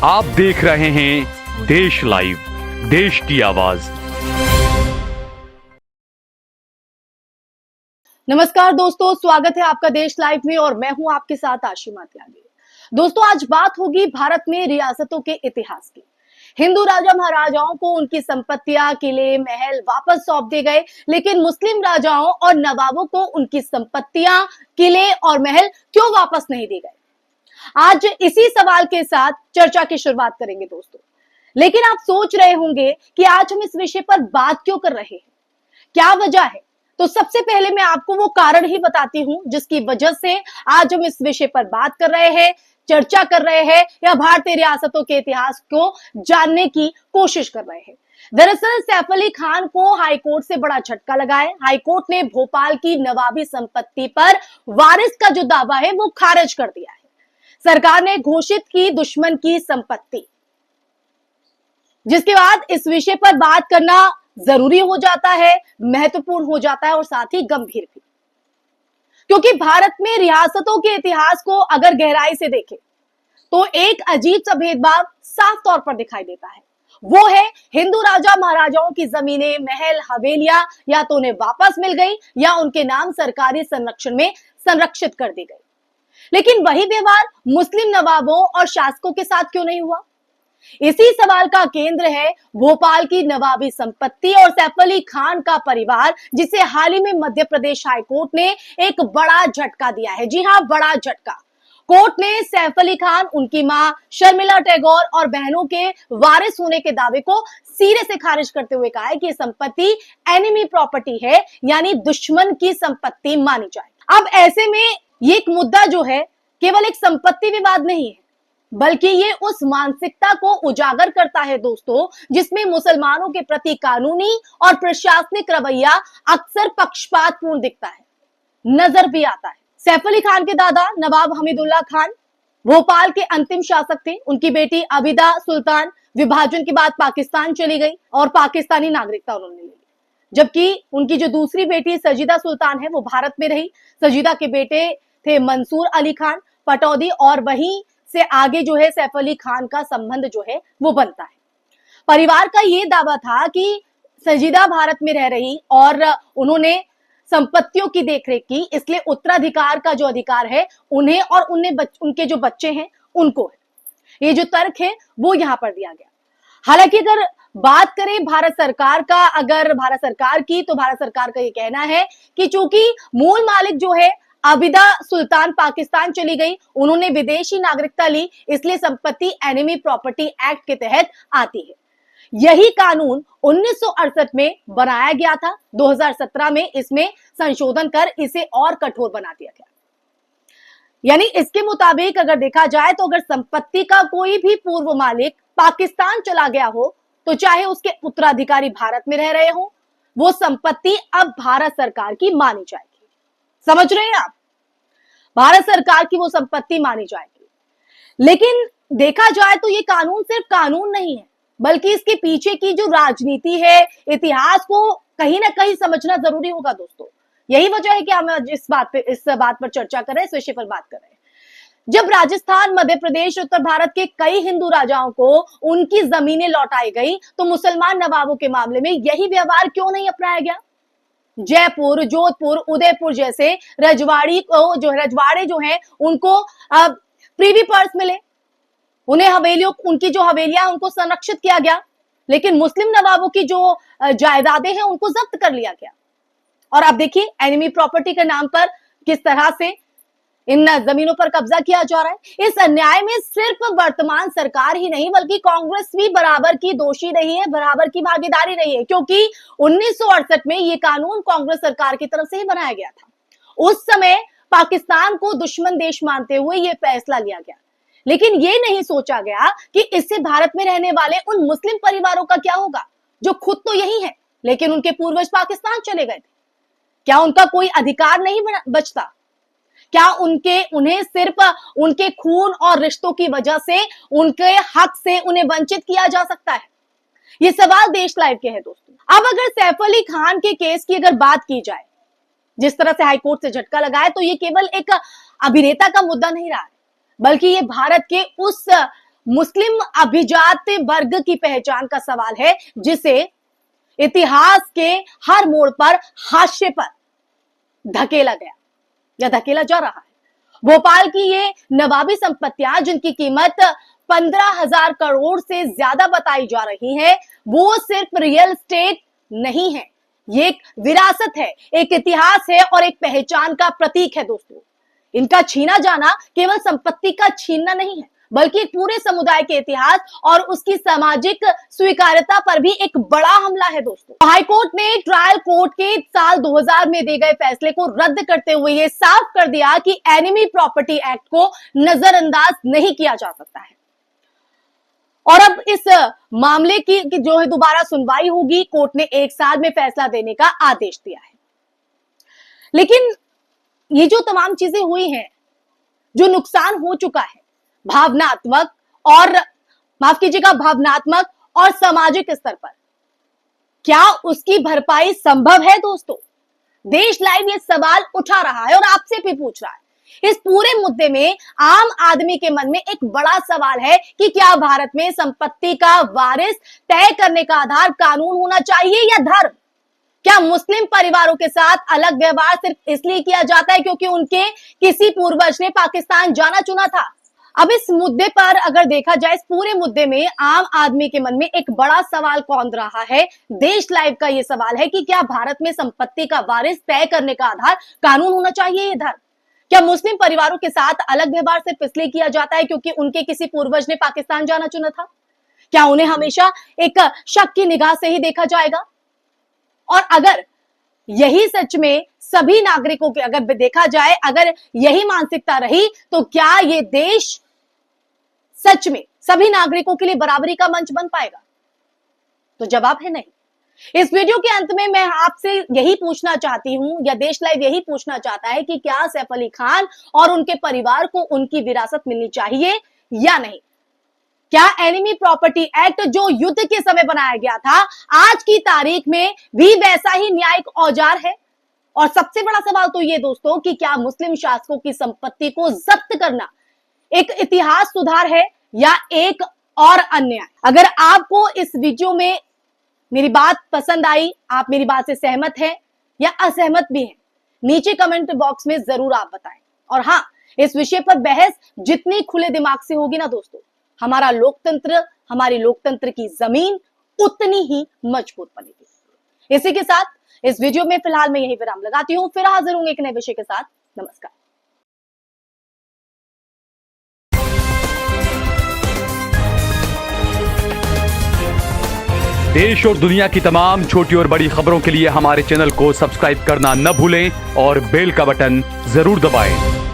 आप देख रहे हैं देश लाइव, देश की आवाज। नमस्कार दोस्तों, स्वागत है आपका देश लाइव में और मैं हूं आपके साथ आशिमा त्यागी। दोस्तों, आज बात होगी भारत में रियासतों के इतिहास की। हिंदू राजा महाराजाओं को उनकी संपत्तियां, किले, महल वापस सौंप दिए गए, लेकिन मुस्लिम राजाओं और नवाबों को उनकी संपत्तियां, किले और महल क्यों वापस नहीं दिए गए? आज इसी सवाल के साथ चर्चा की शुरुआत करेंगे दोस्तों। लेकिन आप सोच रहे होंगे कि आज हम इस विषय पर बात क्यों कर रहे हैं, क्या वजह है? तो सबसे पहले मैं आपको वो कारण ही बताती हूं जिसकी वजह से आज हम इस विषय पर बात कर रहे हैं, चर्चा कर रहे हैं या भारतीय रियासतों के इतिहास को जानने की कोशिश कर रहे हैं। दरअसल सैफ अली खान को हाईकोर्ट से बड़ा झटका लगा है। हाईकोर्ट ने भोपाल की नवाबी संपत्ति पर वारिस का जो दावा है वो खारिज कर दिया है। सरकार ने घोषित की दुश्मन की संपत्ति, जिसके बाद इस विषय पर बात करना जरूरी हो जाता है, महत्वपूर्ण हो जाता है और साथ ही गंभीर भी, क्योंकि भारत में रियासतों के इतिहास को अगर गहराई से देखें तो एक अजीब सा भेदभाव साफ तौर पर दिखाई देता है। वो है हिंदू राजा महाराजाओं की जमीनें, महल, हवेलियां या तो उन्हें वापस मिल गई या उनके नाम सरकारी संरक्षण में संरक्षित कर दी गई। लेकिन वही व्यवहार मुस्लिम नवाबों और शासकों के साथ क्यों नहीं हुआ? इसी सवाल का केंद्र है भोपाल की नवाबी संपत्ति और सैफ अली खान का परिवार, जिसे हाल ही में मध्य प्रदेश हाईकोर्ट ने एक बड़ा झटका दिया है। जी हां, बड़ा झटका। कोर्ट ने सैफ अली खान, उनकी मां शर्मिला टैगोर और बहनों के वारिस होने के दावे को सिरे से खारिज करते हुए कहा है कि संपत्ति एनिमी प्रॉपर्टी है, यानी दुश्मन की संपत्ति मानी जाए। अब ऐसे में ये एक मुद्दा जो है केवल एक संपत्ति विवाद नहीं है, बल्कि ये उस मानसिकता को उजागर करता है दोस्तों, जिसमें मुसलमानों के प्रति कानूनी और प्रशासनिक रवैया अक्सर पक्षपातपूर्ण दिखता है, नजर भी आता है। सैफ अली खान के दादा नवाब हमीदुल्लाह खान भोपाल के अंतिम शासक थे। उनकी बेटी आबिदा सुल्तान विभाजन के बाद पाकिस्तान चली गई और पाकिस्तानी नागरिकता उन्होंने ली, जबकि उनकी जो दूसरी बेटी सजीदा सुल्तान है वो भारत में रही। सजीदा के बेटे थे मंसूर अली खान पटौदी और वहीं से आगे जो है सैफ अली खान का संबंध जो है वो बनता है। परिवार का ये दावा था कि सजीदा भारत में रह रही और उन्होंने संपत्तियों की देखरेख की, इसलिए उत्तराधिकार का जो अधिकार है उन्हें और उनके जो बच्चे हैं उनको है। ये जो तर्क है वो यहां पर दिया गया। हालांकि अगर बात करें भारत सरकार का, अगर भारत सरकार की, तो भारत सरकार का ये कहना है कि चूंकि मूल मालिक जो है आबिदा सुल्तान पाकिस्तान चली गई, उन्होंने विदेशी नागरिकता ली, इसलिए संपत्ति एनिमी प्रॉपर्टी एक्ट के तहत आती है। यही कानून 1968 में बनाया गया था। 2017 में इसमें संशोधन कर इसे और कठोर बना दिया गया। यानी इसके मुताबिक अगर देखा जाए तो अगर संपत्ति का कोई भी पूर्व मालिक पाकिस्तान चला गया हो, तो चाहे उसके उत्तराधिकारी भारत में रह रहे हो, वो संपत्ति अब भारत सरकार की मानी जाएगी। समझ रहे हैं आप? भारत सरकार की वो संपत्ति मानी जाएगी। लेकिन देखा जाए तो ये कानून सिर्फ कानून नहीं है, बल्कि इसके पीछे की जो राजनीति है, इतिहास को कहीं ना कहीं समझना जरूरी होगा दोस्तों। यही वजह है कि हम इस बात पर चर्चा कर रहे हैं, इस विषय पर बात कर रहे हैं। जब राजस्थान, मध्य प्रदेश, उत्तर भारत के कई हिंदू राजाओं को उनकी जमीनें लौटाई गई, तो मुसलमान नवाबों के मामले में यही व्यवहार क्यों नहीं अपनाया गया? जयपुर, जोधपुर, उदयपुर जैसे रजवाड़े जो हैं उनको प्रीवी पर्स मिले, उनकी जो हवेलियां उनको संरक्षित किया गया, लेकिन मुस्लिम नवाबों की जो जायदादें हैं उनको जब्त कर लिया गया। और अब देखिए एनिमी प्रॉपर्टी के नाम पर किस तरह से इन जमीनों पर कब्जा किया जा रहा है। इस अन्याय में सिर्फ वर्तमान सरकार ही नहीं, बल्कि कांग्रेस भी बराबर की दोषी रही है, बराबर की भागीदारी रही है, क्योंकि 1968 में ये कानून कांग्रेस सरकार की तरफ से ही बनाया गया था। उस समय पाकिस्तान को दुश्मन देश मानते हुए ये फैसला लिया गया, लेकिन ये नहीं सोचा गया कि इससे भारत में रहने वाले उन मुस्लिम परिवारों का क्या होगा जो खुद तो यही है, लेकिन उनके पूर्वज पाकिस्तान चले गए थे। क्या उनका कोई अधिकार नहीं बचता? क्या उन्हें सिर्फ उनके खून और रिश्तों की वजह से, उनके हक से उन्हें वंचित किया जा सकता है? ये सवाल देश लाइव के हैं दोस्तों। अब अगर सैफ अली खान के केस की अगर बात की जाए, जिस तरह से हाईकोर्ट से झटका लगा है, तो ये केवल एक अभिनेता का मुद्दा नहीं रहा है, बल्कि ये भारत के मुस्लिम अभिजात वर्ग की पहचान का सवाल है, जिसे इतिहास के हर मोड़ पर हाशिए पर धकेला गया या धकेला जा रहा है। भोपाल की ये नवाबी संपत्तियां, जिनकी कीमत 15,000 करोड़ से ज्यादा बताई जा रही है, वो सिर्फ रियल एस्टेट नहीं है, ये एक विरासत है, एक इतिहास है और एक पहचान का प्रतीक है दोस्तों। इनका छीना जाना केवल संपत्ति का छीनना नहीं है, बल्कि एक पूरे समुदाय के इतिहास और उसकी सामाजिक स्वीकार्यता पर भी एक बड़ा हमला है दोस्तों। हाईकोर्ट ने ट्रायल कोर्ट के साल 2000 में दिए गए फैसले को रद्द करते हुए यह साफ कर दिया कि एनिमी प्रॉपर्टी एक्ट को नजरअंदाज नहीं किया जा सकता है। और अब इस मामले की जो है दोबारा सुनवाई होगी। कोर्ट ने 1 साल में फैसला देने का आदेश दिया है। लेकिन ये जो तमाम चीजें हुई हैं, जो नुकसान हो चुका है भावनात्मक और भावनात्मक और सामाजिक स्तर पर, क्या उसकी भरपाई संभव है दोस्तों? देश लाइव ये सवाल उठा रहा है और आपसे भी पूछ रहा है। इस पूरे मुद्दे में आम आदमी के मन में एक बड़ा सवाल है कि क्या भारत में संपत्ति का वारिस तय करने का आधार कानून होना चाहिए या धर्म? क्या मुस्लिम परिवारों के साथ अलग व्यवहार सिर्फ इसलिए किया जाता है क्योंकि उनके किसी पूर्वज ने पाकिस्तान जाना चुना था? अब इस मुद्दे पर अगर देखा जाए, इस पूरे मुद्दे में आम आदमी के मन में एक बड़ा सवाल कौन रहा है? देश लाइव का यह सवाल है कि क्या भारत में संपत्ति का वारिस तय करने का आधार कानून होना चाहिए या धर्म? क्या मुस्लिम परिवारों के साथ अलग व्यवहार सिर्फ इसलिए किया जाता है क्योंकि उनके किसी पूर्वज ने पाकिस्तान जाना चुना था? क्या उन्हें हमेशा एक शक की निगाह से ही देखा जाएगा? और अगर यही सच में सभी नागरिकों के अगर देखा जाए, अगर यही मानसिकता रही, तो क्या ये देश सच में सभी नागरिकों के लिए बराबरी का मंच बन पाएगा? तो जवाब है नहीं। इस वीडियो के अंत में मैं आपसे यही पूछना चाहती हूं, या देश लाइव यही पूछना चाहता है कि क्या सैफ अली खान और उनके परिवार को उनकी विरासत मिलनी चाहिए या नहीं? क्या एनिमी प्रॉपर्टी एक्ट जो युद्ध के समय बनाया गया था, आज की तारीख में भी वैसा ही न्यायिक औजार है? और सबसे बड़ा सवाल तो ये दोस्तों कि क्या मुस्लिम शासकों की संपत्ति को जब्त करना एक इतिहास सुधार है या एक और अन्याय? अगर आपको इस वीडियो में मेरी बात पसंद आई, आप मेरी बात से सहमत हैं या असहमत भी हैं, नीचे कमेंट बॉक्स में जरूर आप बताएं। और हाँ, इस विषय पर बहस जितनी खुले दिमाग से होगी ना दोस्तों, हमारा लोकतंत्र, हमारी लोकतंत्र की जमीन उतनी ही मजबूत बनेगी। इसी के साथ इस वीडियो में फिलहाल मैं यही विराम लगाती हूं, फिर हाजिर होंगे एक नए विषय के साथ। नमस्कार। देश और दुनिया की तमाम छोटी और बड़ी खबरों के लिए हमारे चैनल को सब्सक्राइब करना न भूलें और बेल का बटन जरूर दबाएं।